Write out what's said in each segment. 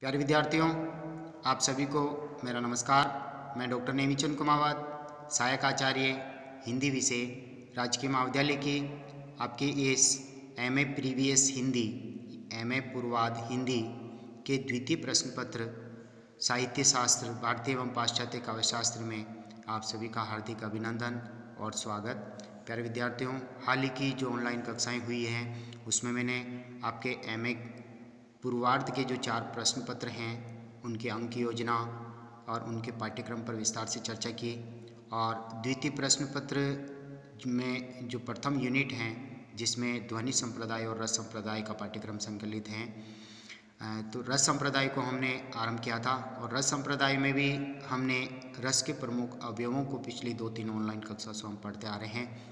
प्यारे विद्यार्थियों, आप सभी को मेरा नमस्कार। मैं डॉक्टर नेमीचंद कुमावत, सहायक आचार्य हिंदी विषय, राजकीय महाविद्यालय की आपके इस एमए प्रीवियस हिंदी, एमए पूर्वाध हिंदी के द्वितीय प्रश्न पत्र साहित्य शास्त्र, भारतीय एवं पाश्चात्य काव्यशास्त्र में आप सभी का हार्दिक अभिनंदन और स्वागत। प्यारे विद्यार्थियों, हाल ही की जो ऑनलाइन कक्षाएं हुई हैं उसमें मैंने आपके एमए पूर्वार्ध के जो 4 प्रश्न पत्र हैं उनके अंक योजना और उनके पाठ्यक्रम पर विस्तार से चर्चा की। और द्वितीय प्रश्न पत्र में जो प्रथम यूनिट हैं जिसमें ध्वनि संप्रदाय और रस संप्रदाय का पाठ्यक्रम संकलित है, तो रस संप्रदाय को हमने आरंभ किया था और रस संप्रदाय में भी हमने रस के प्रमुख अवयवों को पिछली 2-3 ऑनलाइन कक्षा से हम पढ़ते आ रहे हैं।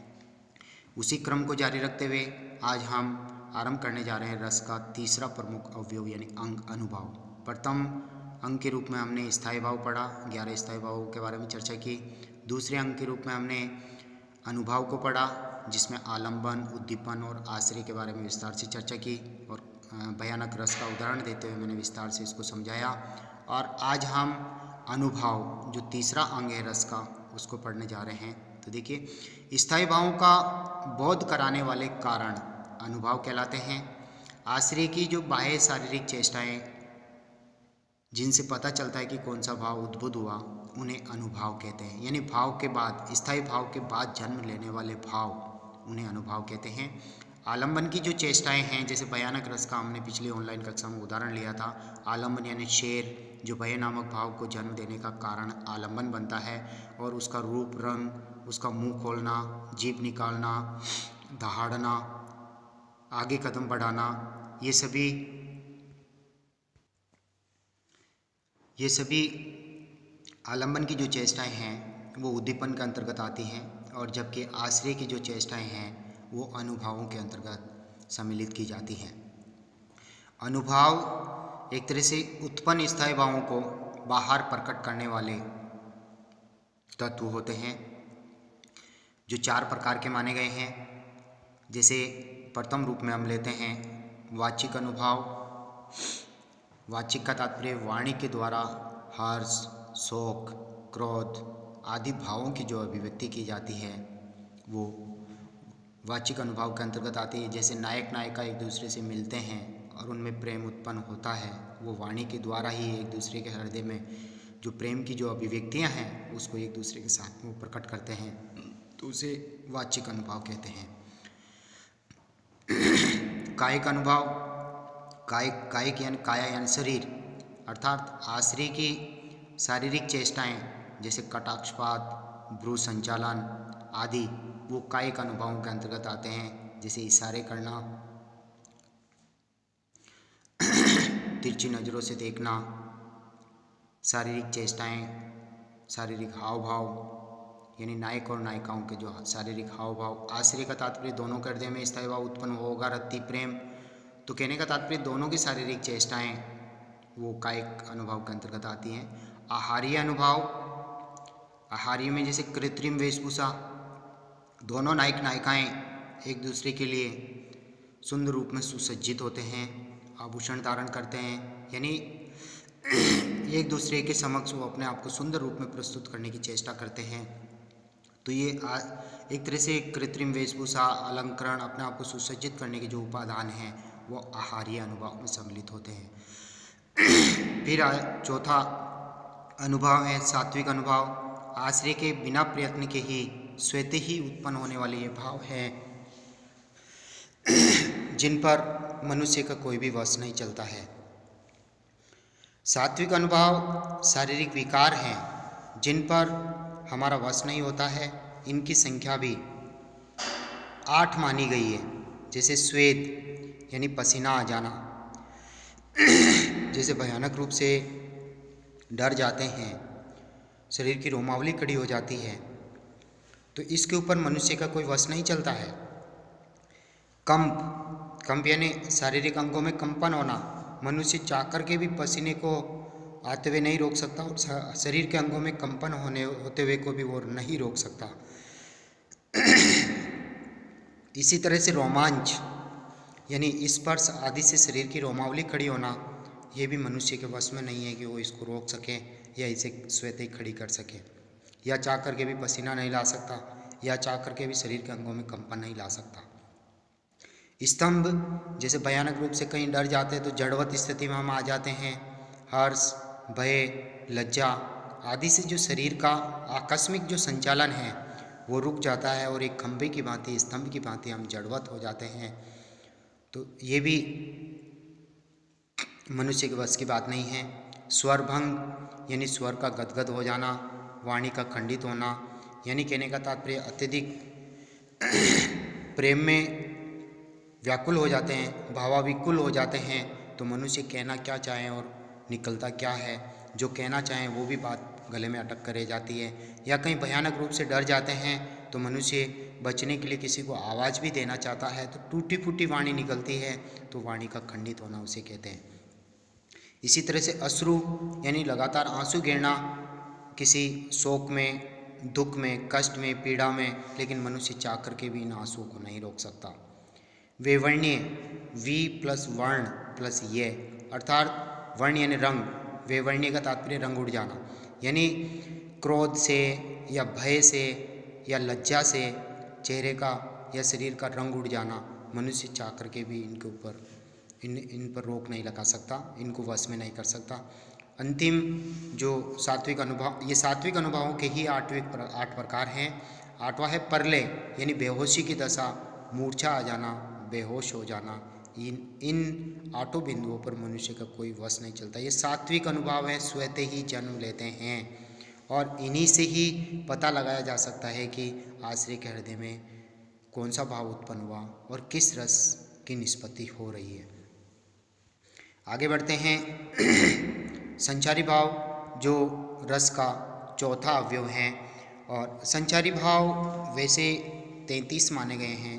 उसी क्रम को जारी रखते हुए आज हम आरंभ करने जा रहे हैं रस का तीसरा प्रमुख अवयव यानी अंग अनुभव। प्रथम अंग के रूप में हमने स्थायी भाव पढ़ा, 11 स्थायी भावों के बारे में चर्चा की। दूसरे अंग के रूप में हमने अनुभाव को पढ़ा जिसमें आलंबन, उद्दीपन और आश्रय के बारे में विस्तार से चर्चा की और भयानक रस का उदाहरण देते हुए मैंने विस्तार से इसको समझाया। और आज हम अनुभव जो तीसरा अंग है रस का उसको पढ़ने जा रहे हैं। तो देखिए, स्थायी भावों का बोध कराने वाले कारण अनुभव कहलाते हैं। आश्रय की जो बाह्य शारीरिक चेष्टाएं जिनसे पता चलता है कि कौन सा भाव उद्भुत हुआ उन्हें अनुभाव कहते हैं, यानी भाव के बाद, स्थायी भाव के बाद जन्म लेने वाले भाव उन्हें अनुभाव कहते हैं। आलंबन की जो चेष्टाएं हैं, जैसे भयानक रस का हमने पिछली ऑनलाइन कक्षा में उदाहरण लिया था। आलंबन यानी शेर जो भय नामक भाव को जन्म देने का कारण आलंबन बनता है और उसका रूप, रंग, उसका मुंह खोलना, जीभ निकालना, दहाड़ना, आगे कदम बढ़ाना, ये सभी आलंबन की जो चेष्टाएं हैं वो उद्दीपन के अंतर्गत आती हैं, और जबकि आश्रय की जो चेष्टाएं हैं वो अनुभावों के अंतर्गत सम्मिलित की जाती हैं। अनुभाव एक तरह से उत्पन्न स्थायी भावों को बाहर प्रकट करने वाले तत्व होते हैं जो 4 प्रकार के माने गए हैं। जैसे प्रथम रूप में हम लेते हैं वाचिक अनुभाव। वाचिक का तात्पर्य वाणी के द्वारा हर्ष, शोक, क्रोध आदि भावों की जो अभिव्यक्ति की जाती है वो वाचिक अनुभाव के अंतर्गत आती है। जैसे नायक नायिका एक दूसरे से मिलते हैं और उनमें प्रेम उत्पन्न होता है, वो वाणी के द्वारा ही एक दूसरे के हृदय में जो प्रेम की जो अभिव्यक्तियां हैं उसको एक दूसरे के साथ में प्रकट करते हैं, तो उसे वाचिक अनुभाव कहते हैं। कायिक अनुभाव, कायिक यानी काया यानी शरीर, अर्थात आश्रय की शारीरिक चेष्टाएं जैसे कटाक्षपात, भ्रू संचालन आदि वो कायिक अनुभवों के अंतर्गत आते हैं। जैसे इशारे करना, तिरछी नज़रों से देखना, शारीरिक चेष्टाएं, शारीरिक हाव भाव यानी नायक और नायिकाओं के जो शारीरिक हाव भाव। आश्रय का तात्पर्य दोनों के हृदय में स्थायी भाव उत्पन्न होगा, रति प्रेम, तो कहने का तात्पर्य दोनों की शारीरिक चेष्टाएं वो कायिक अनुभव के अंतर्गत आती हैं। आहार्य अनुभाव, आहार्य में जैसे कृत्रिम वेशभूषा, दोनों नायक नायिकाएं एक दूसरे के लिए सुंदर रूप में सुसज्जित होते हैं, आभूषण धारण करते हैं, यानी एक दूसरे के समक्ष वो अपने आप को सुंदर रूप में प्रस्तुत करने की चेष्टा करते हैं। तो ये एक तरह से कृत्रिम वेशभूषा, अलंकरण, अपने आप को सुसज्जित करने के जो उपादान हैं वो आहार्य अनुभाव में सम्मिलित होते हैं। फिर चौथा अनुभव है सात्विक अनुभाव। आश्रय के बिना प्रयत्न के ही स्वतः ही उत्पन्न होने वाले ये भाव हैं जिन पर मनुष्य का कोई भी वश नहीं चलता है। सात्विक अनुभाव शारीरिक विकार हैं जिन पर हमारा वश नहीं होता है। इनकी संख्या भी 8 मानी गई है। जैसे स्वेद यानी पसीना आ जाना, जैसे भयानक रूप से डर जाते हैं, शरीर की रोमावली खड़ी हो जाती है, तो इसके ऊपर मनुष्य का कोई वश नहीं चलता है। कंप यानी शारीरिक अंगों में कंपन होना, मनुष्य चाह कर के भी पसीने को आते हुए नहीं रोक सकता और शरीर के अंगों में कंपन होते हुए को भी वो नहीं रोक सकता। इसी तरह से रोमांच यानी स्पर्श आदि से शरीर की रोमावली खड़ी होना, ये भी मनुष्य के वश में नहीं है कि वो इसको रोक सके या इसे स्वतः ही खड़ी कर सके, या चाह करके भी पसीना नहीं ला सकता, या चाह करके भी शरीर के अंगों में कंपन नहीं ला सकता। स्तंभ, जैसे भयानक रूप से कहीं डर जाते हैं तो जड़वत स्थिति में हम आ जाते हैं। हर्ष, भय, लज्जा आदि से जो शरीर का आकस्मिक जो संचालन है वो रुक जाता है और एक खंभे की भांति, स्तंभ की भांति हम जड़वत हो जाते हैं। तो ये भी मनुष्य के बस की बात नहीं है। स्वर भंग यानी स्वर का गदगद हो जाना, वाणी का खंडित होना, यानी कहने का तात्पर्य अत्यधिक प्रेम में व्याकुल हो जाते हैं, भावाविकुल हो जाते हैं, तो मनुष्य कहना क्या चाहे और निकलता क्या है, जो कहना चाहें वो भी बात गले में अटक कर रह जाती है। या कहीं भयानक रूप से डर जाते हैं तो मनुष्य बचने के लिए किसी को आवाज़ भी देना चाहता है तो टूटी फूटी वाणी निकलती है, तो वाणी का खंडित होना उसे कहते हैं। इसी तरह से अश्रु यानी लगातार आंसू गिरना, किसी शोक में, दुख में, कष्ट में, पीड़ा में, लेकिन मनुष्य चाह करके भी इन आंसुओं को नहीं रोक सकता। वैवर्ण्य, वी प्लस वर्ण प्लस ये, अर्थात वर्ण यानी रंग, वैवर्ण्य का तात्पर्य रंग उड़ जाना, यानी क्रोध से या भय से या लज्जा से चेहरे का या शरीर का रंग उड़ जाना, मनुष्य चाह करके भी इनके ऊपर इन पर रोक नहीं लगा सकता, इनको वश में नहीं कर सकता। अंतिम जो सात्विक अनुभव, ये सात्विक अनुभवों के ही 8 प्रकार हैं। 8वां है परलय यानी बेहोशी की दशा, मूर्छा आ जाना, बेहोश हो जाना। इन 8 बिंदुओं पर मनुष्य का कोई वश नहीं चलता। ये सात्विक अनुभव है, स्वतः ही जन्म लेते हैं और इन्हीं से ही पता लगाया जा सकता है कि आश्रय के हृदय में कौन सा भाव उत्पन्न हुआ और किस रस की निष्पत्ति हो रही है। आगे बढ़ते हैं। संचारी भाव जो रस का चौथा अवयव है, और संचारी भाव वैसे 33 माने गए हैं,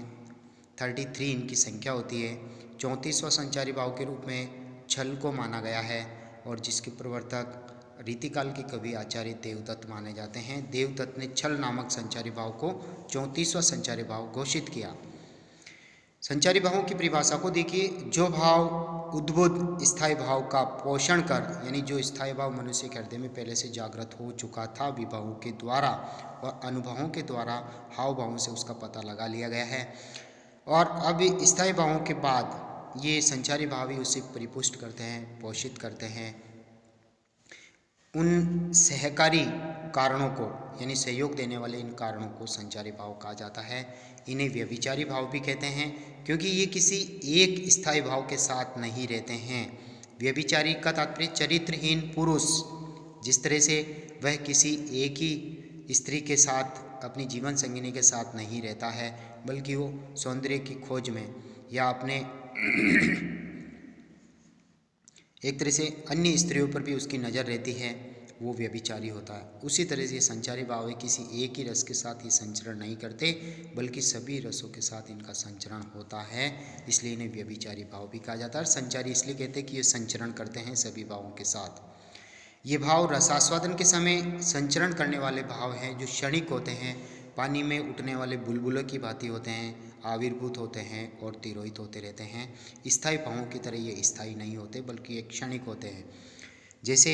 33 इनकी संख्या होती है। 34वां संचारी भाव के रूप में छल को माना गया है और जिसके प्रवर्तक रीतिकाल के कवि आचार्य देवदत्त माने जाते हैं। देवदत्त ने छल नामक संचारी भाव को 34वां संचारी भाव घोषित किया। संचारी भावों की परिभाषा को देखिए, जो भाव उद्बुद्ध स्थायी भाव का पोषण कर, यानी जो स्थायी भाव मनुष्य के हृदय में पहले से जागृत हो चुका था, विभावों के द्वारा और अनुभवों के द्वारा हाव भावों से उसका पता लगा लिया गया है, और अब स्थायी भावों के बाद ये संचारी भाव ही उसे परिपुष्ट करते हैं, पोषित करते हैं। उन सहकारी कारणों को, यानी सहयोग देने वाले इन कारणों को संचारी भाव कहा जाता है। इन्हें व्यभिचारी भाव भी कहते हैं, क्योंकि ये किसी एक स्थायी भाव के साथ नहीं रहते हैं। व्यभिचारी का तात्पर्य चरित्रहीन पुरुष, जिस तरह से वह किसी एक ही स्त्री के साथ, अपनी जीवन संगिनी के साथ नहीं रहता है, बल्कि वो सौंदर्य की खोज में या अपने एक तरह से अन्य स्त्रियों पर भी उसकी नज़र रहती है, वो व्यभिचारी होता है। उसी तरह से संचारी भाव है, किसी एक ही रस के साथ ये संचरण नहीं करते, बल्कि सभी रसों के साथ इनका संचरण होता है, इसलिए इन्हें व्यभिचारी भाव भी कहा जाता है। और संचारी इसलिए कहते हैं कि ये संचरण करते हैं सभी भावों के साथ। ये भाव रसास्वादन के समय संचरण करने वाले भाव हैं, जो क्षणिक होते हैं, पानी में उठने वाले बुलबुलों की भांति होते हैं, आविर्भूत होते हैं और तिरोहित होते रहते हैं। स्थायी भावों की तरह ये स्थायी नहीं होते, बल्कि ये क्षणिक होते हैं। जैसे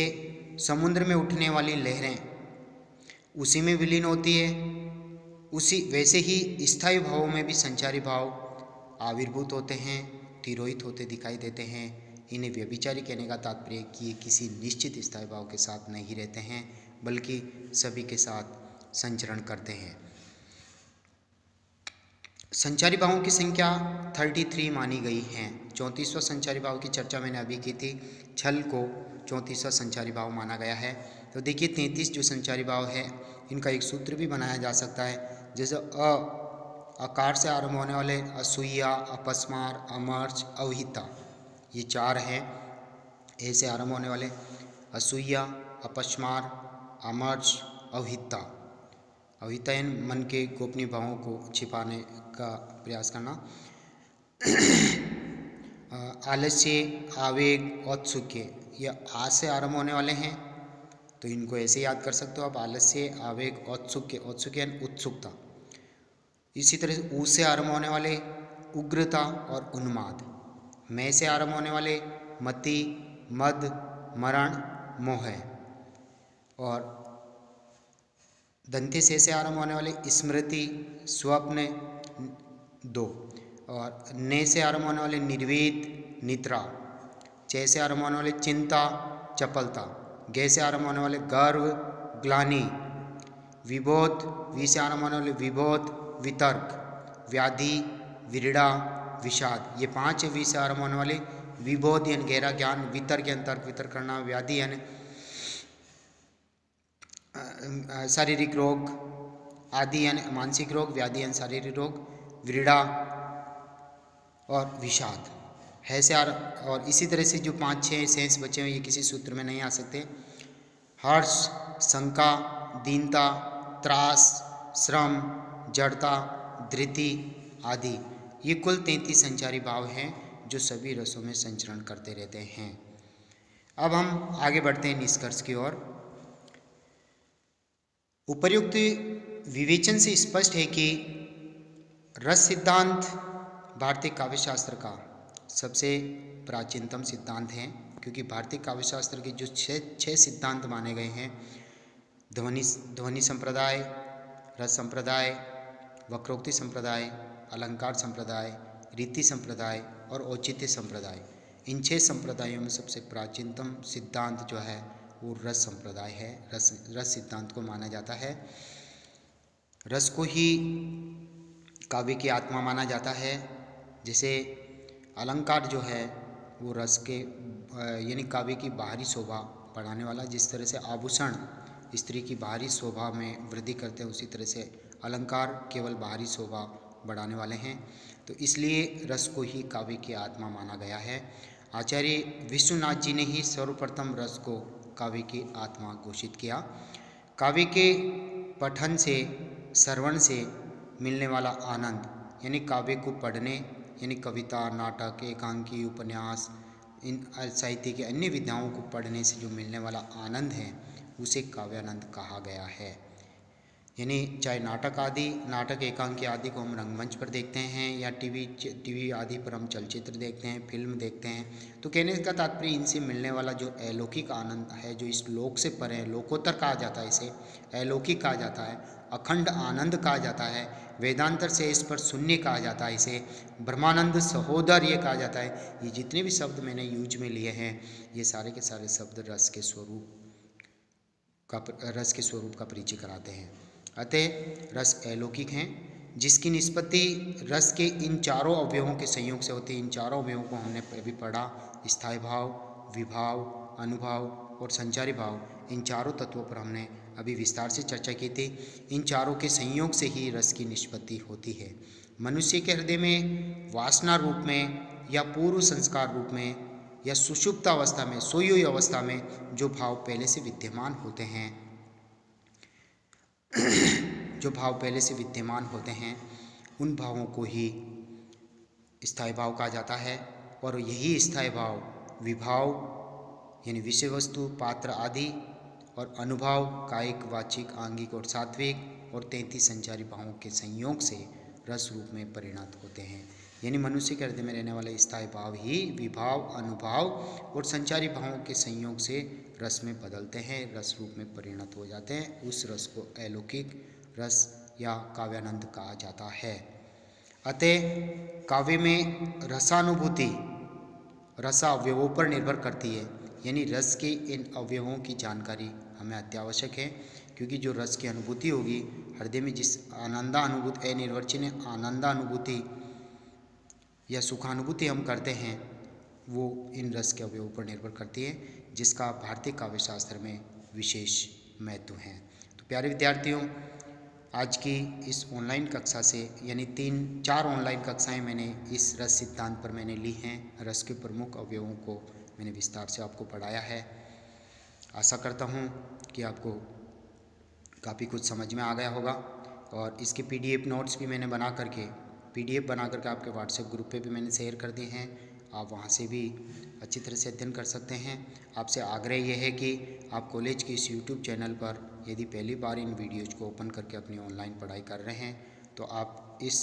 समुद्र में उठने वाली लहरें उसी में विलीन होती है, उसी वैसे ही स्थायी भावों में भी संचारी भाव आविर्भूत होते हैं, तिरोहित होते दिखाई देते हैं। इन्हें व्यभिचारी कहने का तात्पर्य कि ये किसी निश्चित स्थायी भाव के साथ नहीं रहते हैं, बल्कि सभी के साथ संचरण करते हैं। संचारी भावों की संख्या 33 मानी गई हैं। 34वां संचारी भाव की चर्चा मैंने अभी की थी। छल को 34वां संचारी भाव माना गया है। तो देखिए 33 जो संचारी भाव है, इनका एक सूत्र भी बनाया जा सकता है। जैसे अकार से आरंभ होने वाले असूया, अपस्मार, अमर्च, अवहिता, ये 4 हैं। ए से आरंभ होने वाले असूया, अपस्मार, अमर्च, अवहिता। अवहिता यानी मन के गोपनीय भावों को छिपाने का प्रयास करना। आलस्य, आवेग, औत्सुक्य, यह आ से आरंभ होने वाले हैं, तो इनको ऐसे याद कर सकते हो आप, आलस्य, आवेग, औत्सुक्य। औत्सुक्य यानी उत्सुकता। इसी तरह से ऊ से आरंभ होने वाले उग्रता और उन्माद। मैं से आरंभ होने वाले मति, मद, मरण, मोह। और दंते से आरंभ होने वाले स्मृति, स्वप्न 2। और ने से आरंभ होने वाले निर्वेद, निद्रा। चे से आरंभ होने वाले चिंता, चपलता। गे से आरंभ होने वाले गर्व, ग्लानि। विबोध, वी से आरंभ होने वाले विबोध, वितर्क। व्याधि, विरड़ा, विषाद। ये 5 वी से आरंभ होने वाले विबोध यानी गहरा ज्ञान, वितर्क यानी तर्क वितर्क करना, व्याधि यानी शारीरिक रोग, आदि यानी मानसिक रोग, व्याधि यानी शारीरिक रोग, विरड़ा और विषाद है से। और इसी तरह से जो 5-6 सेंस बचे हुए ये किसी सूत्र में नहीं आ सकते। हर्ष, शंका, दीनता, त्रास, श्रम, जड़ता, धृति आदि, ये कुल 33 संचारी भाव हैं जो सभी रसों में संचरण करते रहते हैं। अब हम आगे बढ़ते हैं निष्कर्ष की ओर। उपर्युक्त विवेचन से स्पष्ट है कि रस सिद्धांत भारतीय काव्यशास्त्र का सबसे प्राचीनतम सिद्धांत है, क्योंकि भारतीय काव्यशास्त्र के जो 6 सिद्धांत माने गए हैं, ध्वनि संप्रदाय, रस संप्रदाय, वक्रोक्ति संप्रदाय, अलंकार संप्रदाय, रीति संप्रदाय और औचित्य संप्रदाय, इन 6 संप्रदायों में सबसे प्राचीनतम सिद्धांत जो है वो रस संप्रदाय है। रस सिद्धांत को माना जाता है। रस को ही काव्य की आत्मा माना जाता है। जैसे अलंकार जो है वो रस के यानी काव्य की बाहरी शोभा बढ़ाने वाला, जिस तरह से आभूषण स्त्री की बाहरी शोभा में वृद्धि करते हैं, उसी तरह से अलंकार केवल बाहरी शोभा बढ़ाने वाले हैं। तो इसलिए रस को ही काव्य की आत्मा माना गया है। आचार्य विश्वनाथ जी ने ही सर्वप्रथम रस को काव्य की आत्मा घोषित किया। काव्य के पठन से, श्रवण से मिलने वाला आनंद, यानी काव्य को पढ़ने यानी कविता, नाटक, एकांकी, उपन्यास, इन साहित्य की अन्य विधाओं को पढ़ने से जो मिलने वाला आनंद है उसे काव्यानंद कहा गया है। यानी चाहे नाटक एकांकी आदि को हम रंगमंच पर देखते हैं या टीवी आदि पर हम चलचित्र देखते हैं, फिल्म देखते हैं, तो कहने का तात्पर्य इनसे मिलने वाला जो अलौकिक आनंद है, जो इस लोक से परे है, लोकोत्तर कहा जाता है, इसे अलौकिक कहा जाता है, अखंड आनंद कहा जाता है, वेदांतर से इस पर शून्य कहा जाता है, इसे ब्रह्मानंद सहोदर्य कहा जाता है। ये जितने भी शब्द मैंने यूज में लिए हैं ये सारे के सारे शब्द रस के स्वरूप का परिचय कराते हैं। अतः रस अलौकिक हैं, जिसकी निष्पत्ति रस के इन 4 अवयवों के संयोग से होती है। इन 4 अवयवों को हमने अभी पढ़ा, स्थायी भाव, विभाव, अनुभाव और संचारी भाव। इन 4 तत्वों पर हमने अभी विस्तार से चर्चा की थी। इन 4 के संयोग से ही रस की निष्पत्ति होती है। मनुष्य के हृदय में वासना रूप में या पूर्व संस्कार रूप में या सुषुप्त अवस्था में, सोई हुई अवस्था में जो भाव पहले से विद्यमान होते हैं उन भावों को ही स्थायी भाव कहा जाता है। और यही स्थायी भाव विभाव यानी विषय वस्तु, पात्र आदि, और अनुभाव कायिक, वाचिक, आंगिक और सात्विक और 33 संचारी भावों के संयोग से रस रूप में परिणत होते हैं। यानी मनुष्य के हृदय में रहने वाले स्थायी भाव ही विभाव, अनुभाव और संचारी भावों के संयोग से रस में बदलते हैं, रस रूप में परिणत हो जाते हैं। उस रस को अलौकिक रस या काव्यानंद कहा जाता है। अतः काव्य में रसानुभूति रसावयवों पर निर्भर करती है। यानी रस के इन अवयवों की जानकारी हमें अत्यावश्यक है, क्योंकि जो रस की अनुभूति होगी हृदय में, जिस आनंदानुभूति अनिर्वचनीय आनंदानुभूति या सुखानुभूति हम करते हैं, वो इन रस के अवयवों पर निर्भर करती है, जिसका भारतीय काव्यशास्त्र में विशेष महत्व है। तो प्यारे विद्यार्थियों, आज की इस ऑनलाइन कक्षा से यानी 3-4 ऑनलाइन कक्षाएं मैंने इस रस सिद्धांत पर मैंने ली हैं। रस के प्रमुख अवयवों को मैंने विस्तार से आपको पढ़ाया है। आशा करता हूँ कि आपको काफ़ी कुछ समझ में आ गया होगा। और इसके PDF नोट्स भी मैंने बना करके PDF बना करके आपके व्हाट्सएप ग्रुप पे भी मैंने शेयर कर दिए हैं। आप वहाँ से भी अच्छी तरह से अध्ययन कर सकते हैं। आपसे आग्रह यह है कि आप कॉलेज के इस YouTube चैनल पर यदि पहली बार इन वीडियोज़ को ओपन करके अपनी ऑनलाइन पढ़ाई कर रहे हैं तो आप इस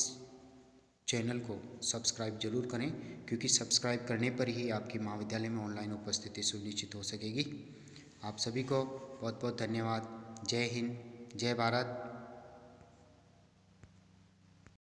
चैनल को सब्सक्राइब जरूर करें, क्योंकि सब्सक्राइब करने पर ही आपकी महाविद्यालय में ऑनलाइन उपस्थिति सुनिश्चित हो सकेगी। आप सभी को बहुत बहुत धन्यवाद। जय हिंद, जय भारत।